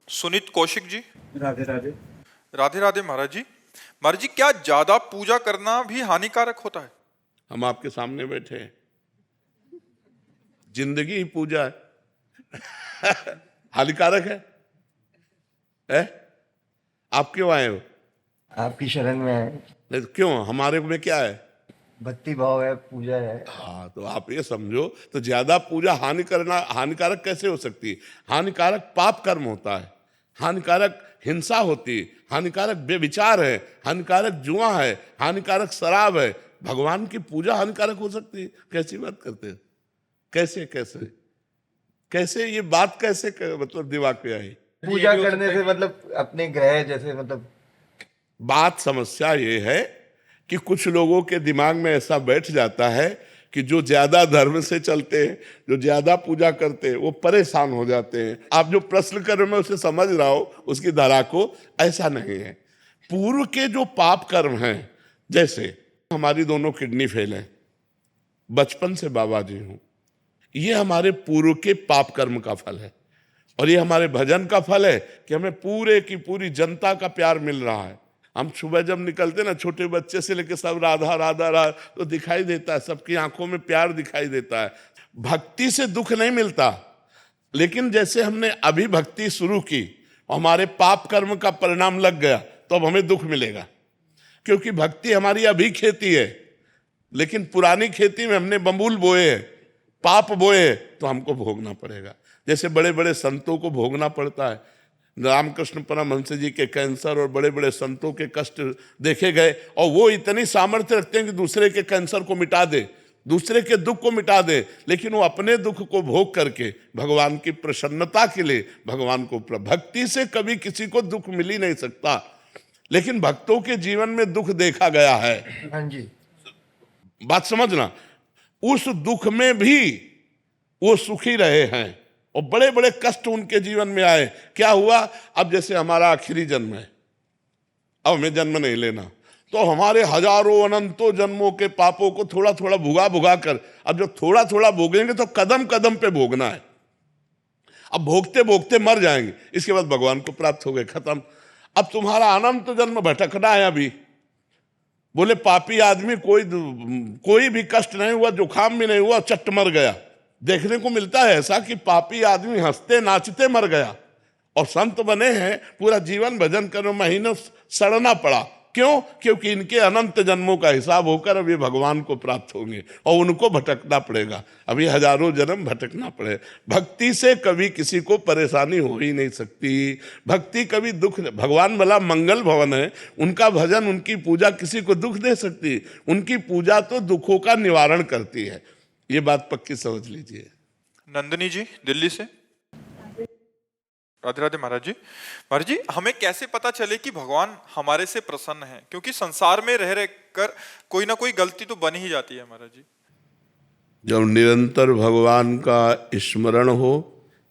सुनीत कौशिक जी। राधे राधे। राधे राधे महाराज जी। महाराज जी, क्या ज्यादा पूजा करना भी हानिकारक होता है? हम आपके सामने बैठे हैं, जिंदगी ही पूजा है। हानिकारक है? आप क्यों आए हो? आपकी शरण में है, नहीं तो क्यों, हमारे में क्या है? भक्ति भाव है, पूजा है। हाँ, तो आप ये समझो, तो ज्यादा पूजा हानिकारक कैसे हो सकती है? हानिकारक पाप कर्म होता है, हानिकारक हिंसा होती है, हानिकारक बेविचार है, हानिकारक जुआ है, हानिकारक शराब है। भगवान की पूजा हानिकारक हो सकती है? कैसी बात करते हैं? कैसे कैसे कैसे ये बात कैसे मतलब दिमाग में आई? पूजा करने से मतलब अपने ग्रह जैसे मतलब बात समस्या ये है कि कुछ लोगों के दिमाग में ऐसा बैठ जाता है कि जो ज्यादा धर्म से चलते हैं, जो ज्यादा पूजा करते हैं, वो परेशान हो जाते हैं। आप जो प्रश्न कर रहे हो मैं उसे समझ रहा हूं, उसकी धारा को। ऐसा नहीं है। पूर्व के जो पाप कर्म हैं, जैसे हमारी दोनों किडनी फेल है, बचपन से बाबा जी हूं, ये हमारे पूर्व के पाप कर्म का फल है। और ये हमारे भजन का फल है कि हमें पूरे की पूरी जनता का प्यार मिल रहा है। हम सुबह जब निकलते ना, छोटे बच्चे से लेकर सब राधा राधा राधा, तो दिखाई देता है, सबकी आंखों में प्यार दिखाई देता है। भक्ति से दुख नहीं मिलता, लेकिन जैसे हमने अभी भक्ति शुरू की, हमारे पाप कर्म का परिणाम लग गया, तो अब हमें दुख मिलेगा। क्योंकि भक्ति हमारी अभी खेती है, लेकिन पुरानी खेती में हमने बबूल बोए हैं, पाप बोए, तो हमको भोगना पड़ेगा। जैसे बड़े बड़े संतों को भोगना पड़ता है। रामकृष्ण परमहंस जी के कैंसर और बड़े बड़े संतों के कष्ट देखे गए, और वो इतनी सामर्थ्य रखते हैं कि दूसरे के कैंसर को मिटा दे, दूसरे के दुख को मिटा दे, लेकिन वो अपने दुख को भोग करके भगवान की प्रसन्नता के लिए भगवान को भक्ति से कभी किसी को दुख मिल ही नहीं सकता। लेकिन भक्तों के जीवन में दुख देखा गया है। हाँ जी, बात समझना, उस दुख में भी वो सुखी रहे हैं और बड़े बड़े कष्ट उनके जीवन में आए। क्या हुआ? अब जैसे हमारा आखिरी जन्म है, अब हमें जन्म नहीं लेना, तो हमारे हजारों अनंतों जन्मों के पापों को थोड़ा थोड़ा भुगा भुगा कर, अब जब थोड़ा थोड़ा भोगेंगे तो कदम कदम पे भोगना है। अब भोगते भोगते मर जाएंगे, इसके बाद भगवान को प्राप्त हो गए, खत्म। अब तुम्हारा अनंत जन्म भटकना है। अभी बोले पापी आदमी कोई भी कष्ट नहीं हुआ, जुकाम भी नहीं हुआ, चट मर गया। देखने को मिलता है ऐसा कि पापी आदमी हंसते नाचते मर गया, और संत बने हैं, पूरा जीवन भजन कर, महीनों सड़ना पड़ा। क्यों? क्योंकि इनके अनंत जन्मों का हिसाब होकर अब ये भगवान को प्राप्त होंगे, और उनको भटकना पड़ेगा। अभी हजारों जन्म भटकना पड़े। भक्ति से कभी किसी को परेशानी हो ही नहीं सकती। भक्ति कभी दुख, भगवान भला मंगल भवन है, उनका भजन उनकी पूजा किसी को दुख दे सकती? उनकी पूजा तो दुखों का निवारण करती है। ये बात पक्की समझ लीजिए। नंदिनी जी दिल्ली से। राधे राधे महाराज जी। महाराज जी, हमें कैसे पता चले कि भगवान हमारे से प्रसन्न है? क्योंकि संसार में रह रह कर कोई ना कोई गलती तो बन ही जाती है महाराज जी। जब निरंतर भगवान का स्मरण हो,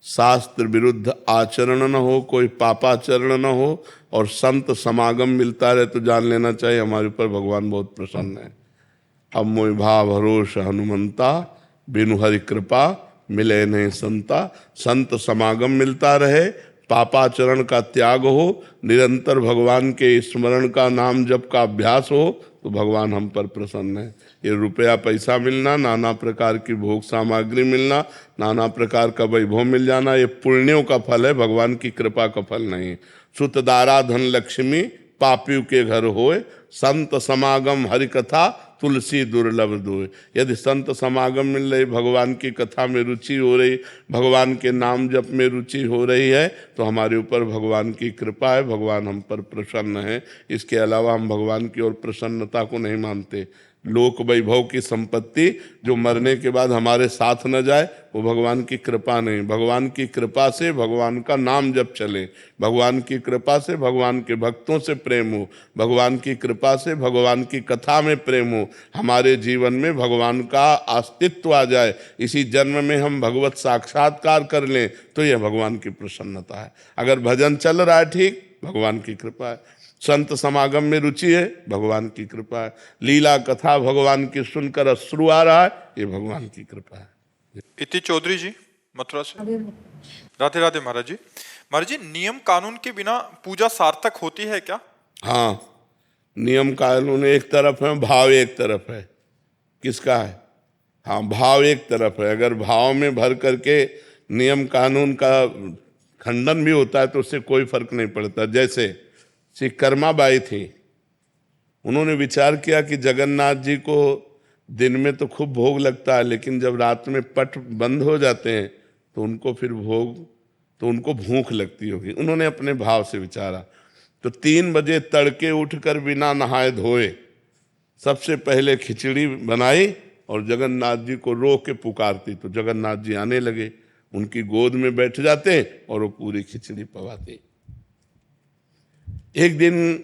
शास्त्र विरुद्ध आचरण न हो, कोई पापाचरण न हो, और संत समागम मिलता रहे, तो जान लेना चाहिए हमारे ऊपर भगवान बहुत प्रसन्न है। अब मोहि भाव भरोस हनुमंता, बिनु हरि कृपा मिले नहीं संता। संत समागम मिलता रहे, पापाचरण का त्याग हो, निरंतर भगवान के स्मरण का, नाम जप का अभ्यास हो, तो भगवान हम पर प्रसन्न है। ये रुपया पैसा मिलना, नाना प्रकार की भोग सामग्री मिलना, नाना प्रकार का वैभव मिल जाना, ये पुण्यों का फल है, भगवान की कृपा का फल नहीं। सुतदारा धन लक्ष्मी पापियों के घर होए, संत समागम हरि कथा तुलसी दुर्लभ दोए। यदि संत समागम मिल रही, भगवान की कथा में रुचि हो रही, भगवान के नाम जप में रुचि हो रही है, तो हमारे ऊपर भगवान की कृपा है, भगवान हम पर प्रसन्न है। इसके अलावा हम भगवान की ओर प्रसन्नता को नहीं मानते। लोक वैभव की संपत्ति जो मरने के बाद हमारे साथ न जाए, वो भगवान की कृपा नहीं। भगवान की कृपा से भगवान का नाम जप चले, भगवान की कृपा से भगवान के भक्तों से प्रेम हो, भगवान की कृपा से भगवान की कथा में प्रेम हो, हमारे जीवन में भगवान का अस्तित्व आ जाए, इसी जन्म में हम भगवत साक्षात्कार कर लें, तो यह भगवान की प्रसन्नता है। अगर भजन चल रहा है ठीक, भगवान की कृपा है। संत समागम में रुचि है, भगवान की कृपा है। लीला कथा भगवान की सुनकर अश्रु आ रहा है, ये भगवान की कृपा है। इति चौधरी जी मथुरा से। राधे राधे महाराज जी। महाराज जी, नियम कानून के बिना पूजा सार्थक होती है क्या? हाँ, नियम कानून एक तरफ है, भाव एक तरफ है। किसका है? हाँ, भाव एक तरफ है। अगर भाव में भर करके नियम कानून का खंडन भी होता है तो उससे कोई फर्क नहीं पड़ता। जैसे श्री कर्माबाई थी, उन्होंने विचार किया कि जगन्नाथ जी को दिन में तो खूब भोग लगता है, लेकिन जब रात में पट बंद हो जाते हैं तो उनको फिर उनको भूख लगती होगी। उन्होंने अपने भाव से विचारा तो 3 बजे तड़के उठकर बिना नहाए धोए सबसे पहले खिचड़ी बनाई और जगन्नाथ जी को रो के पुकारती तो जगन्नाथ जी आने लगे, उनकी गोद में बैठ जाते और वो पूरी खिचड़ी पवाते। एक दिन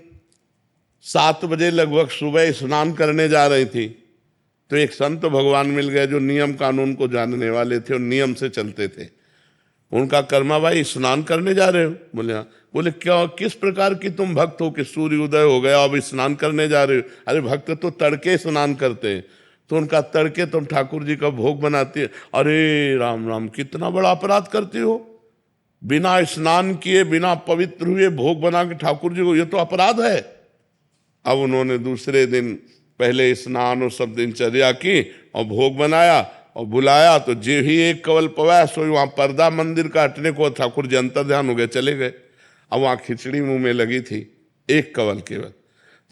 7 बजे लगभग सुबह स्नान करने जा रही थी तो एक संत भगवान मिल गए जो नियम कानून को जानने वाले थे और नियम से चलते थे। उनका, कर्माबाई स्नान करने जा रहे हो? बोले हाँ। बोले क्या, किस प्रकार की तुम भक्त हो कि सूर्य उदय हो गया अब स्नान करने जा रहे हो? अरे भक्त तो तड़के स्नान करते हैं। तो उनका, तड़के तुम ठाकुर जी का भोग बनाती है? अरे राम राम, कितना बड़ा अपराध करती हो, बिना स्नान किए बिना पवित्र हुए भोग बना के ठाकुर जी को, ये तो अपराध है। अब उन्होंने दूसरे दिन पहले स्नान और सब दिनचर्या की और भोग बनाया और बुलाया तो जे ही एक कवल पवाया सो वहाँ पर्दा मंदिर का हटने को ठाकुर जी अंतर ध्यान हो गए, चले गए। अब वहाँ खिचड़ी मुंह में लगी थी, एक कवल केवल।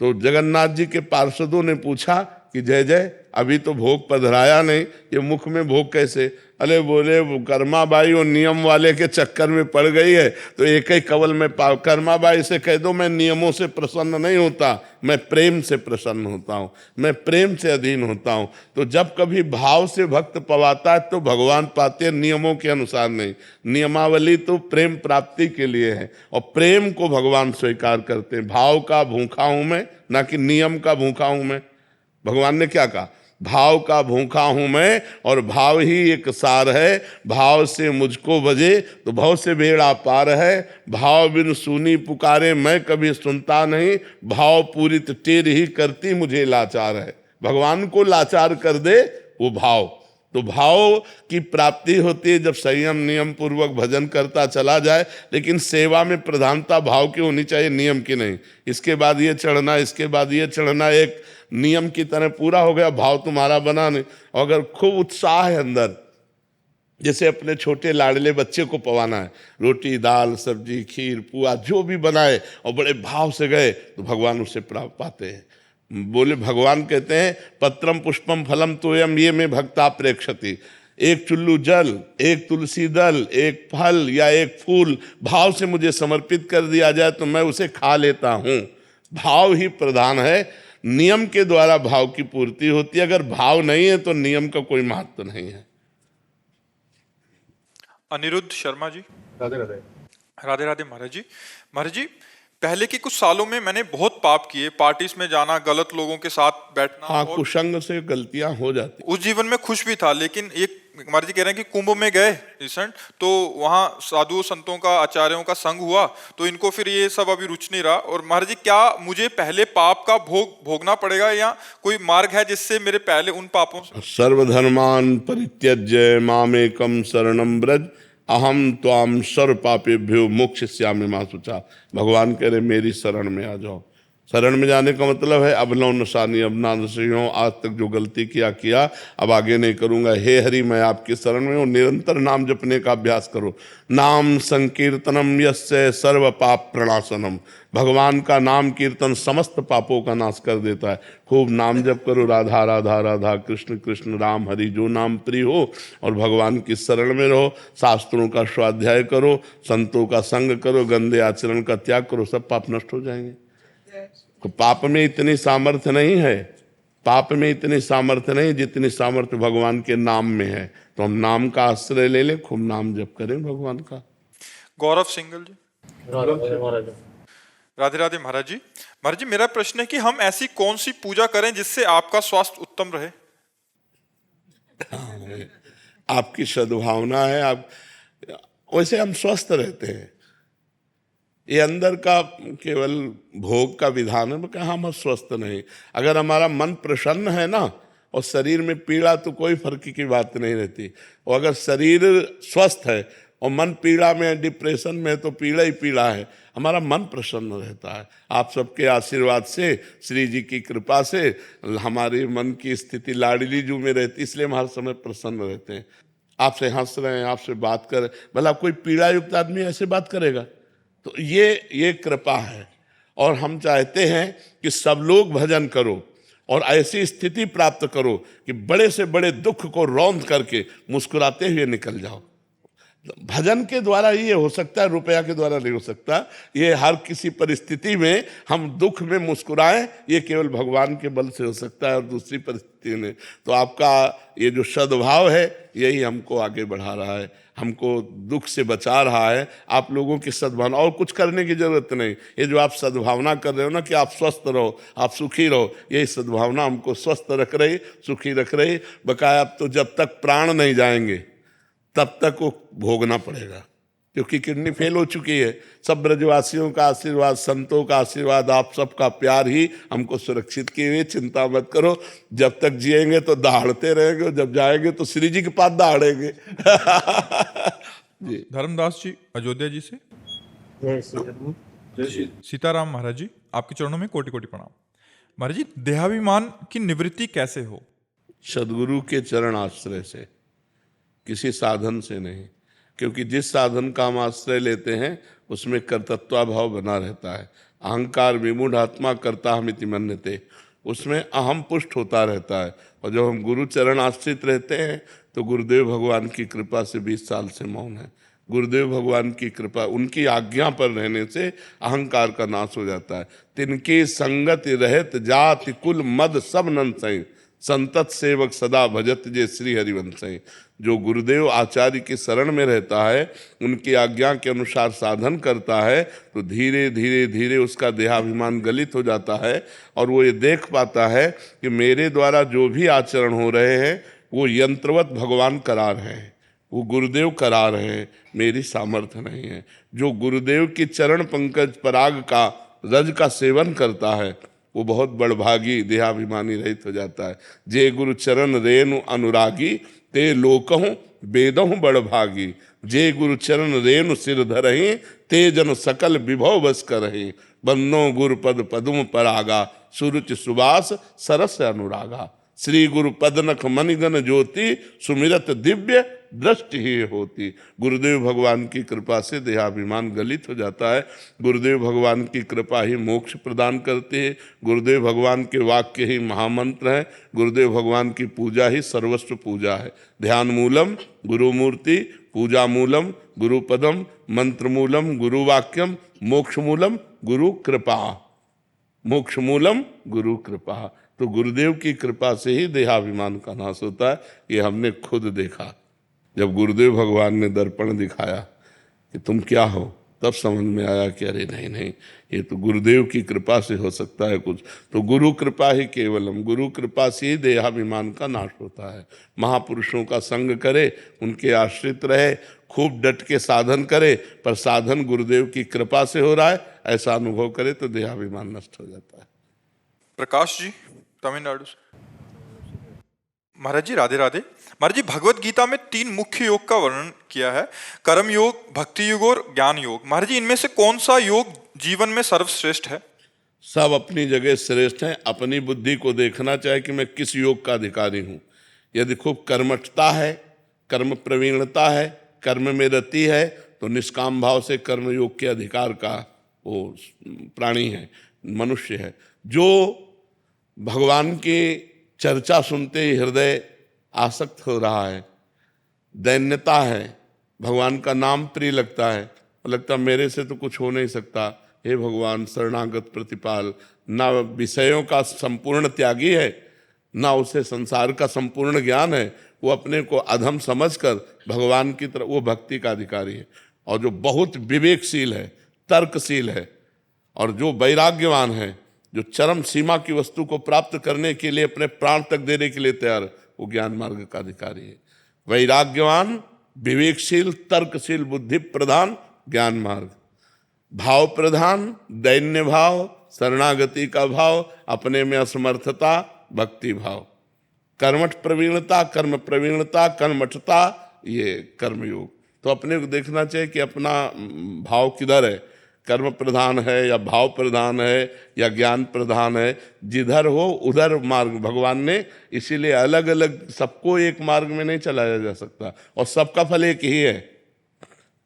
तो जगन्नाथ जी के पार्षदों ने पूछा कि जय जय, अभी तो भोग पधराया नहीं, ये मुख में भोग कैसे? अरे बोले वो कर्माबाई और नियम वाले के चक्कर में पड़ गई है तो एक ही कवल में कर्माबाई से कह दो मैं नियमों से प्रसन्न नहीं होता, मैं प्रेम से प्रसन्न होता हूँ, मैं प्रेम से अधीन होता हूँ। तो जब कभी भाव से भक्त पवाता है तो भगवान पाते हैं, नियमों के अनुसार नहीं। नियमावली तो प्रेम प्राप्ति के लिए है और प्रेम को भगवान स्वीकार करते हैं। भाव का भूखा हूं मैं, ना कि नियम का भूखा हूं मैं। भगवान ने क्या कहा? भाव का भूखा हूं मैं और भाव ही एक सार है। भाव से मुझको बजे तो भाव से बेड़ा पार है। भाव बिन सुनी पुकारे मैं कभी सुनता नहीं, भाव पूरित टेर ही करती मुझे लाचार है। भगवान को लाचार कर दे वो भाव। तो भाव की प्राप्ति होती है जब संयम नियम पूर्वक भजन करता चला जाए, लेकिन सेवा में प्रधानता भाव की होनी चाहिए, नियम की नहीं। इसके बाद ये चढ़ना, इसके बाद ये चढ़ना, एक नियम की तरह पूरा हो गया, भाव तुम्हारा बना नहीं। और अगर खूब उत्साह है अंदर, जैसे अपने छोटे लाडले बच्चे को पवाना है, रोटी दाल सब्जी खीर पुआ जो भी बनाए और बड़े भाव से गए तो भगवान उससे प्राप्त पाते हैं। बोले भगवान कहते हैं पत्रम पुष्पम फलम तोयम ये में भक्ता प्रेक्षति। एक चुल्लू जल, एक तुलसी दल, एक फल या एक फूल भाव से मुझे समर्पित कर दिया जाए तो मैं उसे खा लेता हूँ। भाव ही प्रधान है, नियम के द्वारा भाव की पूर्ति होती है। अगर भाव नहीं है तो नियम का कोई महत्व नहीं है। अनिरुद्ध शर्मा जी। राधे राधे। राधे राधे महाराज जी। महाराज जी, पहले के कुछ सालों में मैंने बहुत पाप किए, पार्टीज में जाना, गलत लोगों के साथ बैठना। हाँ, और कुसंग से गलतियां हो जाती। उस जीवन में खुश भी था, लेकिन एक महाराज जी कह रहे हैं कि कुंभ में गए रिसेंट, तो वहाँ साधुओं संतों का आचार्यों का संग हुआ तो इनको फिर ये सब अभी रुच नहीं रहा। और महाराज जी, क्या मुझे पहले पाप का भोगना पड़ेगा या कोई मार्ग है जिससे मेरे पहले उन पापों से? सर्वधर्मान परित्यज्य मामेकम शरणम ब्रज अहम त्वाम सर्व पापेभ्यो मोक्षयिष्यामि मा शुचा। भगवान कह रहे मेरी शरण में आ जाओ। शरण में जाने का मतलब है अब नो नशानी, अब ना नशे हो, आज तक जो गलती किया अब आगे नहीं करूंगा। हे हरि, मैं आपकी शरण में हूँ। निरंतर नाम जपने का अभ्यास करो। नाम संकीर्तनम यस्य सर्व पाप प्रणाशनम। भगवान का नाम कीर्तन समस्त पापों का नाश कर देता है। खूब नाम जप करो, राधा राधा राधा कृष्ण कृष्ण राम हरि, जो नाम प्रिय हो, और भगवान की शरण में रहो। शास्त्रों का स्वाध्याय करो, संतों का संग करो, गंदे आचरण का त्याग करो, सब पाप नष्ट हो जाएंगे। तो पाप में इतनी सामर्थ्य नहीं है, पाप में इतनी सामर्थ्य नहीं जितनी सामर्थ्य भगवान के नाम में है। तो हम नाम का आश्रय ले लें, खूब नाम जप करें भगवान का। गौरव सिंगल जी। राधे राधे महाराज जी। महाराज जी, मेरा प्रश्न है कि हम ऐसी कौन सी पूजा करें जिससे आपका स्वास्थ्य उत्तम रहे? आपकी सद्भावना है, आप वैसे हम स्वस्थ रहते हैं। ये अंदर का केवल भोग का विधान है कि हम स्वस्थ नहीं। अगर हमारा मन प्रसन्न है ना, और शरीर में पीड़ा तो कोई फर्क की बात नहीं रहती। और अगर शरीर स्वस्थ है और मन पीड़ा में है, डिप्रेशन में है, तो पीड़ा ही पीड़ा है। हमारा मन प्रसन्न रहता है। आप सबके आशीर्वाद से, श्री जी की कृपा से हमारे मन की स्थिति लाडली जू में रहती, इसलिए हम हर समय प्रसन्न रहते हैं। आपसे हंस रहे हैं, आपसे बात कर, भला कोई पीड़ा युक्त आदमी ऐसे बात करेगा? तो ये कृपा है। और हम चाहते हैं कि सब लोग भजन करो और ऐसी स्थिति प्राप्त करो कि बड़े से बड़े दुख को रौंद करके मुस्कुराते हुए निकल जाओ। भजन के द्वारा ये हो सकता है, रुपया के द्वारा नहीं हो सकता। ये हर किसी परिस्थिति में हम दुख में मुस्कुराएं, ये केवल भगवान के बल से हो सकता है और दूसरी परिस्थिति में। तो आपका ये जो सद्भाव है यही हमको आगे बढ़ा रहा है, हमको दुख से बचा रहा है। आप लोगों की सद्भावना, और कुछ करने की जरूरत नहीं। ये जो आप सद्भावना कर रहे हो ना कि आप स्वस्थ रहो, आप सुखी रहो, यही सद्भावना हमको स्वस्थ रख रही, सुखी रख रही। बकाया अब तो जब तक प्राण नहीं जाएंगे तब तक वो भोगना पड़ेगा, क्योंकि किडनी फेल हो चुकी है। सब ब्रजवासियों का आशीर्वाद, संतों का आशीर्वाद, आप सबका प्यार ही हमको सुरक्षित किए हुए। चिंता मत करो, जब तक जिएंगे तो दहाड़ते रहेंगे, और जब जाएंगे तो श्री जी के पास दहाड़ेंगे। जी। धर्मदास जी अयोध्या जी से। जय श्री राम। सीताराम महाराज जी, आपके चरणों में कोटि कोटि प्रणाम। महाराज जी, देहाभिमान की निवृत्ति कैसे हो? सदगुरु के चरण आश्रय से, किसी साधन से नहीं। क्योंकि जिस साधन का हम आश्रय लेते हैं उसमें कर्तृत्व भाव बना रहता है। अहंकार विमूढ़ आत्मा कर्ता हमिति मन्यते, उसमें अहम पुष्ट होता रहता है। और जब हम गुरु चरण आश्रित रहते हैं तो गुरुदेव भगवान की कृपा से 20 साल से मौन है। गुरुदेव भगवान की कृपा, उनकी आज्ञा पर रहने से अहंकार का नाश हो जाता है। तिनकी संगति रहत जाति कुल मद सब नंसई, संतत सेवक सदा भजत जे श्री हरिवंशई। जो गुरुदेव आचार्य की शरण में रहता है, उनकी आज्ञा के अनुसार साधन करता है, तो धीरे धीरे धीरे उसका देहाभिमान गलित हो जाता है। और वो ये देख पाता है कि मेरे द्वारा जो भी आचरण हो रहे हैं वो यंत्रवत भगवान करा रहे हैं, वो गुरुदेव करा रहे हैं, मेरी सामर्थ्य नहीं है। जो गुरुदेव की चरण पंकज पराग का रज का सेवन करता है वो बहुत बड़भागी, देहाभिमानी रहित हो जाता है। जे गुरु चरण रेणु अनुरागी, ते लोकहूँ वेदहूँ बड़भागी। जे गुरु चरण रेणु सिर धरहि, ते जन सकल विभव बस करहि। बन्नो गुरु पद पदुम परागा, सुरुचि सुबास सरस अनुरागा। श्री गुरु पदनख मणिगण ज्योति, सुमिरत दिव्य दृष्टि ही होती। गुरुदेव भगवान की कृपा से देहाभिमान गलित हो जाता है। गुरुदेव भगवान की कृपा ही मोक्ष प्रदान करती है। गुरुदेव भगवान के वाक्य ही महामंत्र है। गुरुदेव भगवान की पूजा ही सर्वस्व पूजा है। ध्यान मूलम गुरु मूर्ति, पूजा मूलम गुरु पदम, मंत्र मूलम गुरु वाक्यम, मोक्ष मूलम गुरु कृपा। मोक्ष मूलम गुरु कृपा। तो गुरुदेव की कृपा से ही देहाभिमान का नाश होता है। ये हमने खुद देखा। जब गुरुदेव भगवान ने दर्पण दिखाया कि तुम क्या हो, तब समझ में आया कि अरे नहीं नहीं, ये तो गुरुदेव की कृपा से हो सकता है कुछ। तो गुरु कृपा ही केवलम, गुरु कृपा से ही देहाभिमान का नाश होता है। महापुरुषों का संग करे, उनके आश्रित रहे, खूब डट के साधन करे, पर साधन गुरुदेव की कृपा से हो रहा है ऐसा अनुभव करे तो देहाभिमान नष्ट हो जाता है। प्रकाश जी तमिलनाडु से। महाराज जी राधे राधे। महाराज जी, भगवत गीता में 3 मुख्य योग का वर्णन किया है, कर्म योग, भक्ति योग और ज्ञान योग। महाराज जी, इनमें से कौन सा योग जीवन में सर्वश्रेष्ठ है? सब अपनी जगह श्रेष्ठ हैं। अपनी बुद्धि को देखना चाहिए कि मैं किस योग का अधिकारी हूँ। यदि खूब कर्मठता है, कर्म प्रवीणता है, कर्म में रति है, तो निष्काम भाव से कर्म योग के अधिकार का वो प्राणी है, मनुष्य है। जो भगवान की चर्चा सुनते ही हृदय आसक्त हो रहा है, दैन्यता है, भगवान का नाम प्रिय लगता है, लगता मेरे से तो कुछ हो नहीं सकता, हे भगवान शरणागत प्रतिपाल। ना विषयों का संपूर्ण त्यागी है, ना उसे संसार का संपूर्ण ज्ञान है, वो अपने को अधम समझकर भगवान की तरफ, वो भक्ति का अधिकारी है। और जो बहुत विवेकशील है, तर्कशील है, और जो वैराग्यवान है, जो चरम सीमा की वस्तु को प्राप्त करने के लिए अपने प्राण तक देने के लिए तैयार, वो ज्ञान मार्ग का अधिकारी है। वैराग्यवान, विवेकशील, तर्कशील, बुद्धि प्रधान ज्ञान मार्ग, भाव प्रधान दैन्य भाव, शरणागति का भाव, अपने में असमर्थता भक्ति भाव। कर्मठ प्रवीणता, कर्म प्रवीणता, कर्मठता, ये कर्मयोग। तो अपने को देखना चाहिए कि अपना भाव किधर है, कर्म प्रधान है या भाव प्रधान है या ज्ञान प्रधान है। जिधर हो उधर मार्ग भगवान ने इसीलिए अलग अलग, सबको एक मार्ग में नहीं चलाया जा सकता, और सबका फल एक ही है।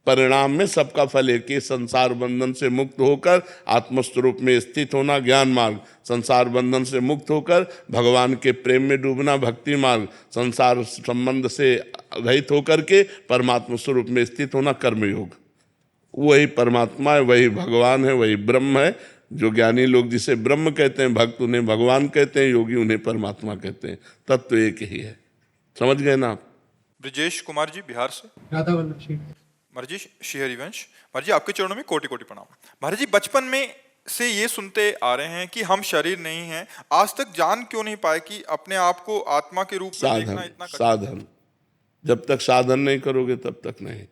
परिणाम में सबका फल एक ही, संसार बंधन से मुक्त होकर आत्मस्वरूप में स्थित होना ज्ञान मार्ग, संसार बंधन से मुक्त होकर भगवान के प्रेम में डूबना भक्ति मार्ग, संसार संबंध से रहित होकर के परमात्मा स्वरूप में स्थित होना कर्मयोग। वही परमात्मा है, वही भगवान है, वही ब्रह्म है। जो ज्ञानी लोग जिसे ब्रह्म कहते हैं, भक्त उन्हें भगवान कहते हैं, योगी उन्हें परमात्मा कहते हैं। तत्व तो एक ही है। समझ गए ना आप? ब्रजेश कुमार जी बिहार से। राधा वल्लभ जी। महाराज जी श्री हरिवंश, महाराज जी आपके चरणों में कोटि कोटि प्रणाम। महाराज जी बचपन में से ये सुनते आ रहे हैं कि हम शरीर नहीं हैं, आज तक जान क्यों नहीं पाए कि अपने आप को आत्मा के रूप में देखना इतना कठिन? साधन, जब तक साधन नहीं करोगे तब तक नहीं।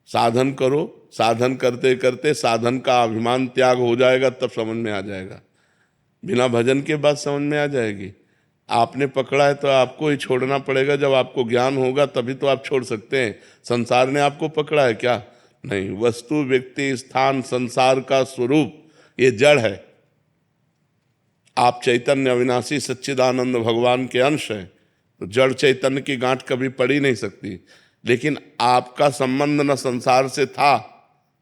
साधन करो, साधन करते करते साधन का अभिमान त्याग हो जाएगा, तब समझ में आ जाएगा। बिना भजन के बाद समझ में आ जाएगी। आपने पकड़ा है तो आपको ही छोड़ना पड़ेगा। जब आपको ज्ञान होगा तभी तो आप छोड़ सकते हैं। संसार ने आपको पकड़ा है क्या? नहीं। वस्तु, व्यक्ति, स्थान, संसार का स्वरूप ये जड़ है। आप चैतन्य अविनाशी सच्चिदानंद भगवान के अंश हैं, तो जड़ चैतन्य की गांठ कभी पड़ी नहीं सकती। लेकिन आपका संबंध न संसार से था,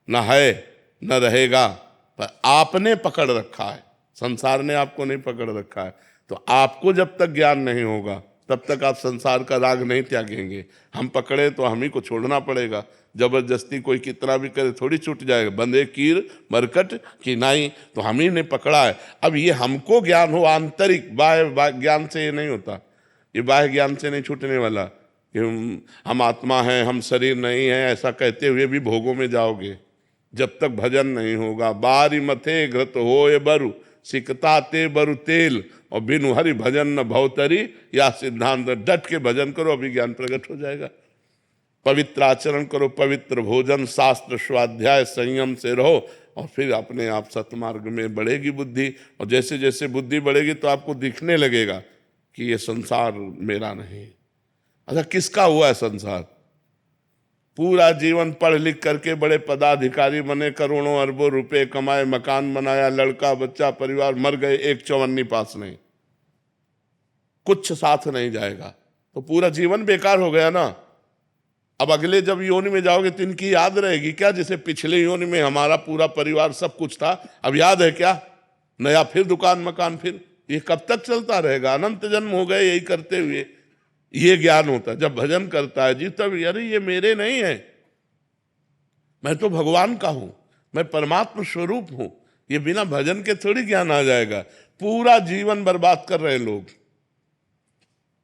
न है, न रहेगा, पर आपने पकड़ रखा है। संसार ने आपको नहीं पकड़ रखा है। तो आपको जब तक ज्ञान नहीं होगा तब तक आप संसार का राग नहीं त्यागेंगे। हम पकड़े तो हम ही को छोड़ना पड़ेगा। जबरदस्ती कोई कितना भी करे थोड़ी छूट जाएगा। बंदे कीर मरकट की नाई, तो हम ही ने पकड़ा है। अब ये हमको ज्ञान हो आंतरिक, बाह्य ज्ञान से ये नहीं होता। ये बाह्य ज्ञान से नहीं छूटने वाला कि हम आत्मा हैं, हम शरीर नहीं हैं, ऐसा कहते हुए भी भोगों में जाओगे जब तक भजन नहीं होगा। बारी मथे घृत होए बरु, सिकता ते बरु तेल, और बिनु हरि भजन न भवतरी, या सिद्धांत। डट के भजन करो, अभी ज्ञान प्रकट हो जाएगा। पवित्र आचरण करो, पवित्र भोजन, शास्त्र स्वाध्याय, संयम से रहो, और फिर अपने आप सतमार्ग में बढ़ेगी बुद्धि। और जैसे जैसे बुद्धि बढ़ेगी तो आपको दिखने लगेगा कि ये संसार मेरा नहीं। अच्छा, किसका हुआ है संसार? पूरा जीवन पढ़ लिख करके बड़े पदाधिकारी बने, करोड़ों अरबों रुपए कमाए, मकान बनाया, लड़का बच्चा परिवार, मर गए, एक चौवन्नी पास नहीं, कुछ साथ नहीं जाएगा, तो पूरा जीवन बेकार हो गया ना। अब अगले जब योनि में जाओगे तो इनकी याद रहेगी क्या? जैसे पिछले योनि में हमारा पूरा परिवार सब कुछ था, अब याद है क्या? नया फिर दुकान मकान, फिर ये कब तक चलता रहेगा? अनंत जन्म हो गए यही करते हुए। ये ज्ञान होता है जब भजन करता है जी, तब अरे ये मेरे नहीं है, मैं तो भगवान का हूं, मैं परमात्मा स्वरूप हूं। ये बिना भजन के थोड़ी ज्ञान आ जाएगा। पूरा जीवन बर्बाद कर रहे लोग,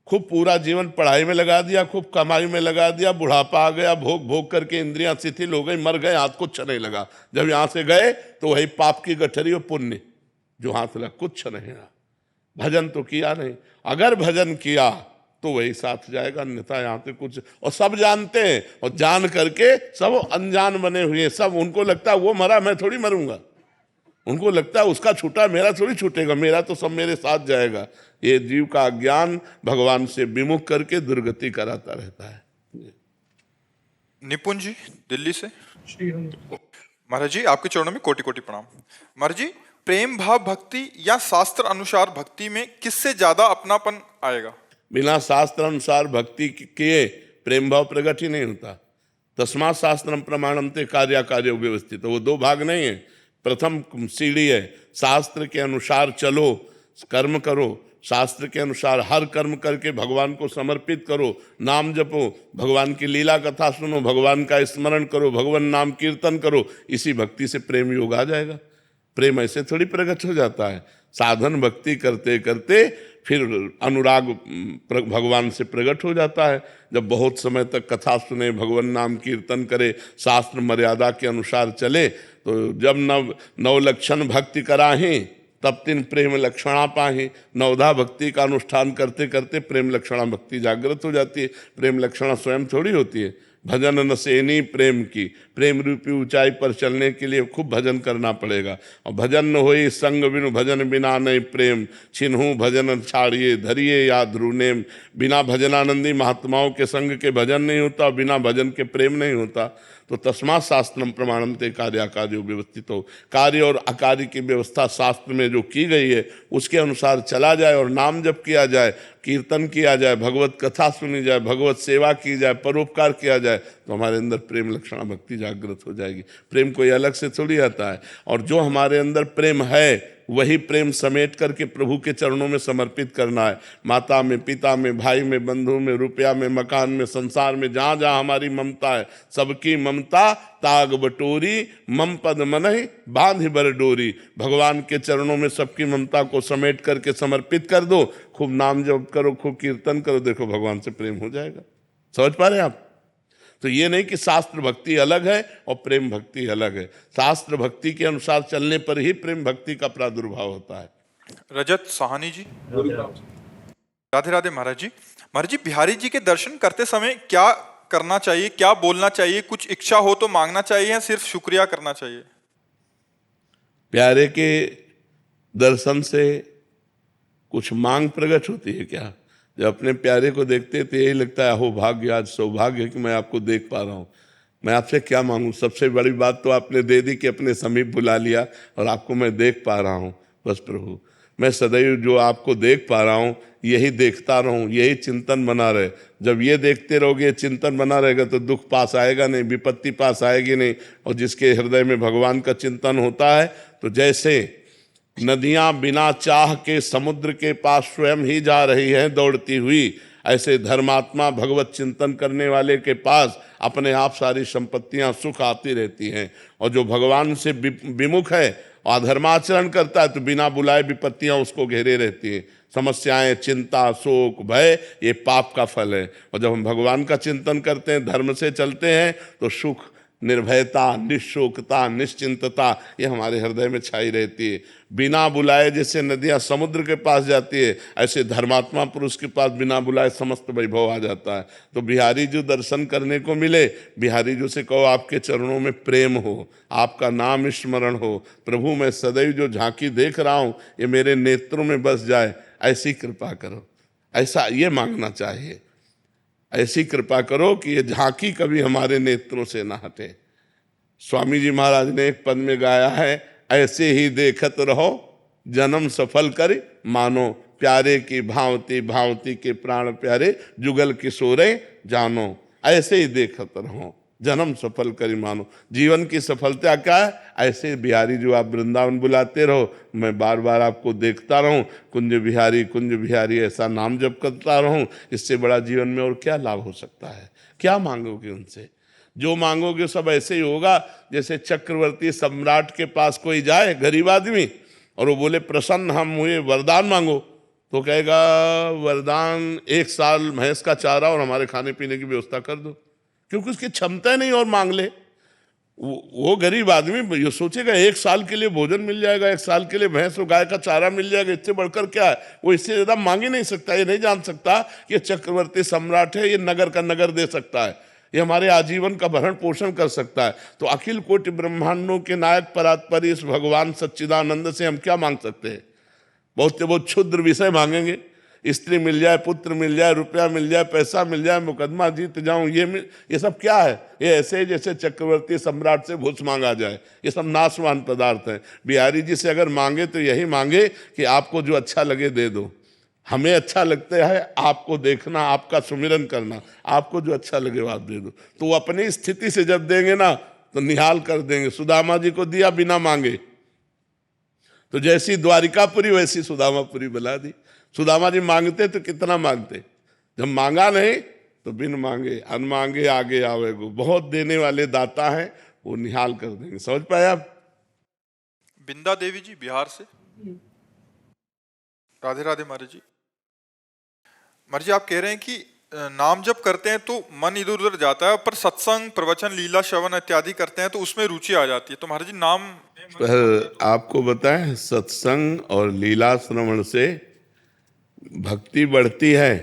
खूब पूरा जीवन पढ़ाई में लगा दिया, खूब कमाई में लगा दिया, बुढ़ापा आ गया, भोग भोग करके इंद्रियां शिथिल हो गई, मर गए, हाथ कुछ नहीं लगा। जब यहां से गए तो वही पाप की गठरी और पुण्य जो हाथ लगा, कुछ नहीं रहा। भजन तो किया नहीं। अगर भजन किया तो वही साथ जाएगा, अन्यथा यहाँ पे कुछ। और सब जानते हैं, और जान करके सब अनजान बने हुए। सब उनको लगता है वो मरा, मैं थोड़ी मरूंगा। उनको लगता है उसका छूटा, मेरा थोड़ी छूटेगा, मेरा तो सब मेरे साथ जाएगा। ये जीव का ज्ञान भगवान से विमुख करके दुर्गति कराता रहता है। निपुण जी दिल्ली से। श्री हरि। महाराज जी आपके चरणों में कोटि कोटि प्रणाम। महाराज जी, प्रेम भाव भक्ति या शास्त्र अनुसार भक्ति में किससे ज्यादा अपनापन आएगा? बिना शास्त्र अनुसार भक्ति किए प्रेम भाव प्रकट ही नहीं होता। तस्मात् शास्त्रम प्रमाणम ते कार्य कार्य व्यवस्थित। तो वो दो भाग नहीं है। प्रथम सीढ़ी है, शास्त्र के अनुसार चलो, कर्म करो, शास्त्र के अनुसार हर कर्म करके भगवान को समर्पित करो, नाम जपो, भगवान की लीला कथा सुनो, भगवान का स्मरण करो, भगवान नाम कीर्तन करो। इसी भक्ति से प्रेम योग आ जाएगा। प्रेम ऐसे थोड़ी प्रकट हो जाता है। साधन भक्ति करते करते फिर अनुराग भगवान से प्रकट हो जाता है। जब बहुत समय तक कथा सुने, भगवान नाम कीर्तन करे, शास्त्र मर्यादा के अनुसार चले, तो जब नव लक्षण भक्ति कराही तब तीन प्रेम लक्षणा पाही। नवधा भक्ति का अनुष्ठान करते करते प्रेम लक्षणा भक्ति जागृत हो जाती है। प्रेम लक्षणा स्वयं थोड़ी होती है, भजन नसेनी प्रेम की, प्रेम रूपी ऊंचाई पर चलने के लिए खूब भजन करना पड़ेगा। और भजन न होई संग बिनु, भजन बिना नहीं प्रेम, छिन्हू भजन छाड़िए धरिए या ध्रुनेम। बिना भजनानंदी महात्माओं के संग के भजन नहीं होता, बिना भजन के प्रेम नहीं होता। तो तस्मात् शास्त्रम प्रमाणन्ते कार्याकार्यो व्यवस्थित हो, कार्य और अकार्य की व्यवस्था शास्त्र में जो की गई है उसके अनुसार चला जाए और नाम जप किया जाए, कीर्तन किया जाए, भगवत कथा सुनी जाए, भगवत सेवा की जाए, परोपकार किया जाए, तो हमारे अंदर प्रेम लक्षणा भक्ति जागृत हो जाएगी। प्रेम कोई अलग से थोड़ी आता है, और जो हमारे अंदर प्रेम है वही प्रेम समेट करके प्रभु के चरणों में समर्पित करना है। माता में, पिता में, भाई में, बंधु में, रुपया में, मकान में, संसार में, जहाँ जहाँ हमारी ममता है, सबकी ममता ताग बटोरी, मम पद मनहि बांधि बर डोरी। भगवान के चरणों में सबकी ममता को समेट करके समर्पित कर दो, खूब नाम जप करो, खूब कीर्तन करो, देखो भगवान से प्रेम हो जाएगा। समझ पा रहे हैं आप? तो ये नहीं कि शास्त्र भक्ति अलग है और प्रेम भक्ति अलग है। शास्त्र भक्ति के अनुसार चलने पर ही प्रेम भक्ति का प्रादुर्भाव होता है। रजत साहनी जी, राधे राधे महाराज जी। महाराज जी, बिहारी जी के दर्शन करते समय क्या करना चाहिए, क्या बोलना चाहिए? कुछ इच्छा हो तो मांगना चाहिए या सिर्फ शुक्रिया करना चाहिए? प्यारे के दर्शन से कुछ मांग प्रकट होती है क्या? जब अपने प्यारे को देखते तो यही लगता है, अहो भाग्य, आज सौभाग्य कि मैं आपको देख पा रहा हूँ। मैं आपसे क्या मांगूं? सबसे बड़ी बात तो आपने दे दी कि अपने समीप बुला लिया और आपको मैं देख पा रहा हूँ। बस प्रभु, मैं सदैव जो आपको देख पा रहा हूँ यही देखता रहूं, यही चिंतन बना रहे। जब ये देखते रहोगे, चिंतन बना रहेगा, तो दुख पास आएगा नहीं, विपत्ति पास आएगी नहीं। और जिसके हृदय में भगवान का चिंतन होता है, तो जैसे नदियां बिना चाह के समुद्र के पास स्वयं ही जा रही हैं दौड़ती हुई, ऐसे धर्मात्मा भगवत चिंतन करने वाले के पास अपने आप सारी संपत्तियां सुख आती रहती हैं। और जो भगवान से विमुख है, अधर्माचरण करता है, तो बिना बुलाए विपत्तियां उसको घेरे रहती हैं। समस्याएं, चिंता, शोक, भय, ये पाप का फल है। और जब हम भगवान का चिंतन करते हैं, धर्म से चलते हैं, तो सुख, निर्भयता, निशोकता, निश्चिंतता ये हमारे हृदय में छाई रहती है। बिना बुलाए जैसे नदियां समुद्र के पास जाती है, ऐसे धर्मात्मा पुरुष के पास बिना बुलाए समस्त वैभव आ जाता है। तो बिहारी जी दर्शन करने को मिले, बिहारी जी से कहो आपके चरणों में प्रेम हो, आपका नाम स्मरण हो। प्रभु, मैं सदैव जो झांकी देख रहा हूँ ये मेरे नेत्रों में बस जाए, ऐसी कृपा करो। ऐसा ये मांगना चाहिए, ऐसी कृपा करो कि ये झांकी कभी हमारे नेत्रों से ना हटे। स्वामी जी महाराज ने एक पद में गाया है, ऐसे ही देखत रहो जन्म सफल कर मानो, प्यारे की भांति भांति के प्राण प्यारे, जुगल किशोरे जानो। ऐसे ही देखत रहो, जन्म सफल करी मानो। जीवन की सफलता क्या है? ऐसे बिहारी जो आप वृंदावन बुलाते रहो, मैं बार बार आपको देखता रहूं, कुंज बिहारी ऐसा नाम जप करता रहूं। इससे बड़ा जीवन में और क्या लाभ हो सकता है? क्या मांगोगे उनसे? जो मांगोगे सब ऐसे ही होगा जैसे चक्रवर्ती सम्राट के पास कोई जाए, गरीब आदमी, और वो बोले प्रसन्न हम हुए, वरदान मांगो, तो कहेगा वरदान 1 साल भैंस का चारा और हमारे खाने पीने की व्यवस्था कर दो, क्योंकि उसकी क्षमता नहीं और मांग ले। वो गरीब आदमी ये सोचेगा 1 साल के लिए भोजन मिल जाएगा, 1 साल के लिए भैंस और गाय का चारा मिल जाएगा, इससे बढ़कर क्या है? वो इससे ज्यादा मांग ही नहीं सकता। ये नहीं जान सकता कि ये चक्रवर्ती सम्राट है, ये नगर का नगर दे सकता है, ये हमारे आजीवन का भरण पोषण कर सकता है। तो अखिल कोटि ब्रह्मांडों के नायक परात्पर इस भगवान सच्चिदानंद से हम क्या मांग सकते हैं? बहुत से बहुत क्षुद्र विषय मांगेंगे, स्त्री मिल जाए, पुत्र मिल जाए, रुपया मिल जाए, पैसा मिल जाए, मुकदमा जीत जाऊं, ये सब क्या है? ये ऐसे जैसे चक्रवर्ती सम्राट से घूस मांगा जाए। ये सब नाशवान पदार्थ हैं। बिहारी जी से अगर मांगे तो यही मांगे कि आपको जो अच्छा लगे दे दो। हमें अच्छा लगता है आपको देखना, आपका सुमिरन करना, आपको जो अच्छा लगे वो आप दे दो। तो वो अपनी स्थिति से जब देंगे ना तो निहाल कर देंगे। सुदामा जी को दिया बिना मांगे, तो जैसी द्वारिकापुरी वैसी सुदामापुरी बना दी। सुदामा जी मांगते तो कितना मांगते, जब मांगा नहीं तो बिन मांगे अनमांगे आगे आवेगो। बहुत देने वाले दाता हैं, वो निहाल कर देंगे। समझ पाए आप? बिंदा देवी जी बिहार से, राधे राधे महाराज जी। महाराज जी, आप कह रहे हैं कि नाम जब करते हैं तो मन इधर उधर जाता है, पर सत्संग, प्रवचन, लीला, श्रवण इत्यादि करते हैं तो उसमें रुचि आ जाती है। तो महाराज जी नाम पर आपको बताएं, सत्संग और लीला श्रवण से भक्ति बढ़ती है,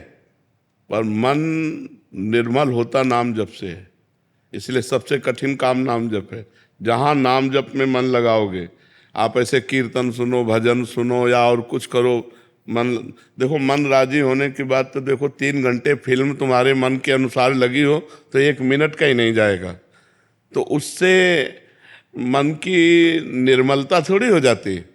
पर मन निर्मल होता नाम जप से है। इसलिए सबसे कठिन काम नाम जप है। जहाँ नाम जप में मन लगाओगे, आप ऐसे कीर्तन सुनो, भजन सुनो या और कुछ करो, मन देखो, मन राजी होने की बात तो देखो, 3 घंटे फिल्म तुम्हारे मन के अनुसार लगी हो तो 1 मिनट का ही नहीं जाएगा, तो उससे मन की निर्मलता थोड़ी हो जाती है।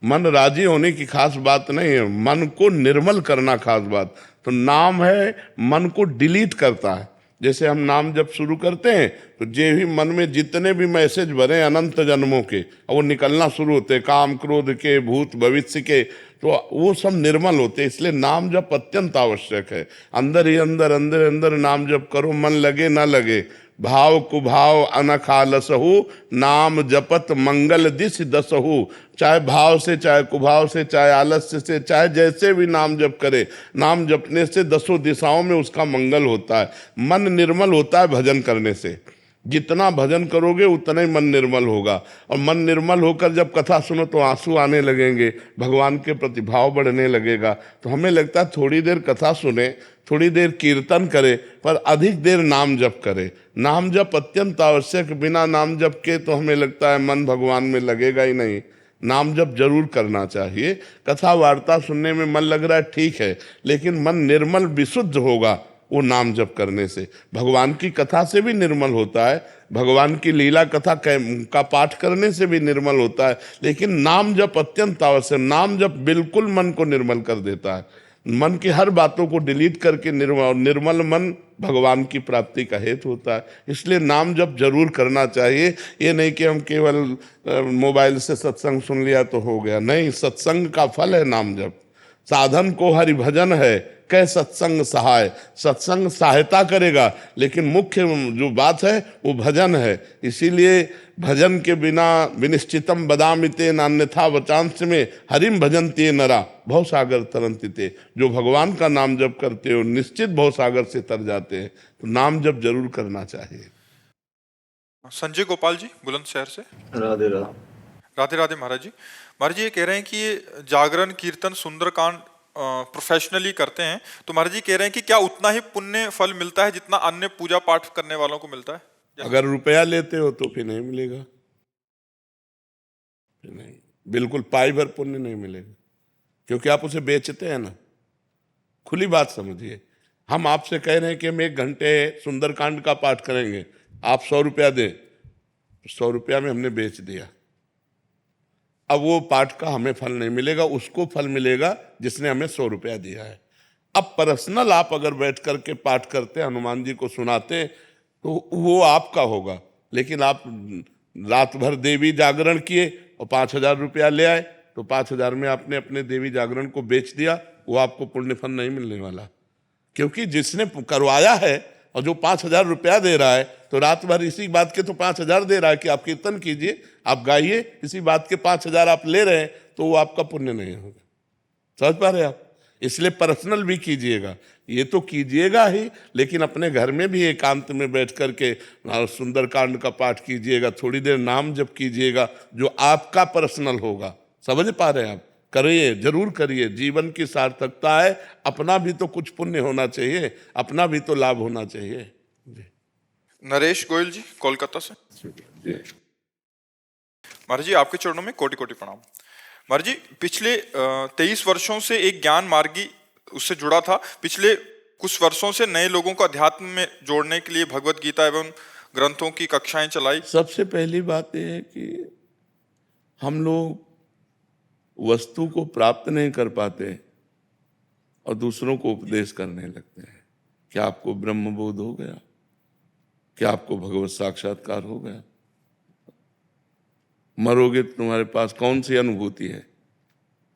मन राजी होने की खास बात नहीं है, मन को निर्मल करना खास बात। तो नाम है मन को डिलीट करता है। जैसे हम नाम जब शुरू करते हैं तो जे भी मन में जितने भी मैसेज भरे अनंत जन्मों के, और वो निकलना शुरू होते, काम क्रोध के, भूत भविष्य के, तो वो सब निर्मल होते। इसलिए नाम जप अत्यंत आवश्यक है। अंदर ही अंदर, अंदर अंदर नाम जप करो, मन लगे ना लगे। भाव कुभाव अनखालसहु, नाम जपत मंगल दिश दसहु। चाहे भाव से, चाहे कुभाव से, चाहे आलस्य से, चाहे जैसे भी नाम जप करे, नाम जपने से 10 दिशाओं में उसका मंगल होता है। मन निर्मल होता है भजन करने से। जितना भजन करोगे उतना ही मन निर्मल होगा, और मन निर्मल होकर जब कथा सुनो तो आंसू आने लगेंगे, भगवान के प्रति भाव बढ़ने लगेगा। तो हमें लगता है थोड़ी देर कथा सुने, थोड़ी देर कीर्तन करे, पर अधिक देर नाम जप करे। नाम जप अत्यंत आवश्यक। बिना नाम जप के तो हमें लगता है मन भगवान में लगेगा ही नहीं। नाम जप जरूर करना चाहिए। कथा वार्ता सुनने में मन लग रहा है ठीक है, लेकिन मन निर्मल विशुद्ध होगा वो नाम जप करने से। भगवान की कथा से भी निर्मल होता है, भगवान की लीला कथा का पाठ करने से भी निर्मल होता है, लेकिन नाम जप अत्यंत आवश्यक। नाम जप बिल्कुल मन को निर्मल कर देता है। मन की हर बातों को डिलीट करके निर्मल मन भगवान की प्राप्ति का हेतु होता है। इसलिए नाम जप जरूर करना चाहिए। ये नहीं कि हम केवल मोबाइल से सत्संग सुन लिया तो हो गया, नहीं, सत्संग का फल है नाम जप। साधन को हरि भजन है, कै सत्संग सहाय। सत्संग सहायता करेगा, लेकिन मुख्य जो बात है वो भजन है। इसीलिए भजन के बिना विनिश्चितम बदामिते नान्यथा वचांश में हरिम भजनते नरा भव सागर तरंतिते। जो भगवान का नाम जप करते हो निश्चित भव सागर से तर जाते हैं। तो नाम जप जरूर करना चाहिए। संजय गोपाल जी बुलंदशहर से। राधे राधे। राधे राधे महाराज जी। महाराज जी ये कह रहे हैं कि ये जागरण कीर्तन सुंदरकांड प्रोफेशनली करते हैं, तो महाराज जी कह रहे हैं कि क्या उतना ही पुण्य फल मिलता है जितना अन्य पूजा पाठ करने वालों को मिलता है? अगर रुपया लेते हो तो फिर नहीं मिलेगा, फिर नहीं, बिल्कुल पाई भर पुण्य नहीं मिलेगा, क्योंकि आप उसे बेचते हैं ना। खुली बात समझिए, हम आपसे कह रहे हैं कि हम 1 घंटे सुंदरकांड का पाठ करेंगे, आप 100 रुपया दें, 100 रुपया में हमने बेच दिया। अब वो पाठ का हमें फल नहीं मिलेगा, उसको फल मिलेगा जिसने हमें 100 रुपया दिया है। अब पर्सनल आप अगर बैठ करके पाठ करते, हनुमान जी को सुनाते, तो वो आपका होगा। लेकिन आप रात भर देवी जागरण किए और 5,000 रुपया ले आए, तो 5,000 में आपने अपने देवी जागरण को बेच दिया, वो आपको पुण्य फल नहीं मिलने वाला। क्योंकि जिसने करवाया है और जो 5,000 रुपया दे रहा है, तो रात भर इसी बात के तो 5,000 दे रहा है कि आप कीर्तन कीजिए, आप गाइए, इसी बात के 5,000 आप ले रहे हैं, तो वो आपका पुण्य नहीं होगा। समझ पा रहे आप? इसलिए पर्सनल भी कीजिएगा, ये तो कीजिएगा ही, लेकिन अपने घर में भी एकांत में बैठ करके सुंदरकांड का पाठ कीजिएगा, थोड़ी देर नाम जप कीजिएगा, जो आपका पर्सनल होगा। समझ पा रहे हैं आप? करिए, जरूर करिए। जीवन की सार्थकता है, अपना भी तो कुछ पुण्य होना चाहिए, अपना भी तो लाभ होना चाहिए। नरेश गोयल जी कोलकाता से। महाराज जी आपके चरणों में कोटि कोटि प्रणाम। महाराज जी पिछले 23 वर्षों से एक ज्ञान मार्गी उससे जुड़ा था। पिछले कुछ वर्षों से नए लोगों को अध्यात्म में जोड़ने के लिए भगवत गीता एवं ग्रंथों की कक्षाएं चलाई। सबसे पहली बात यह है कि हम लोग वस्तु को प्राप्त नहीं कर पाते और दूसरों को उपदेश करने लगते हैं। क्या आपको ब्रह्म बोध हो गया? क्या आपको भगवत साक्षात्कार हो गया? मरोगे तो तुम्हारे पास कौन सी अनुभूति है?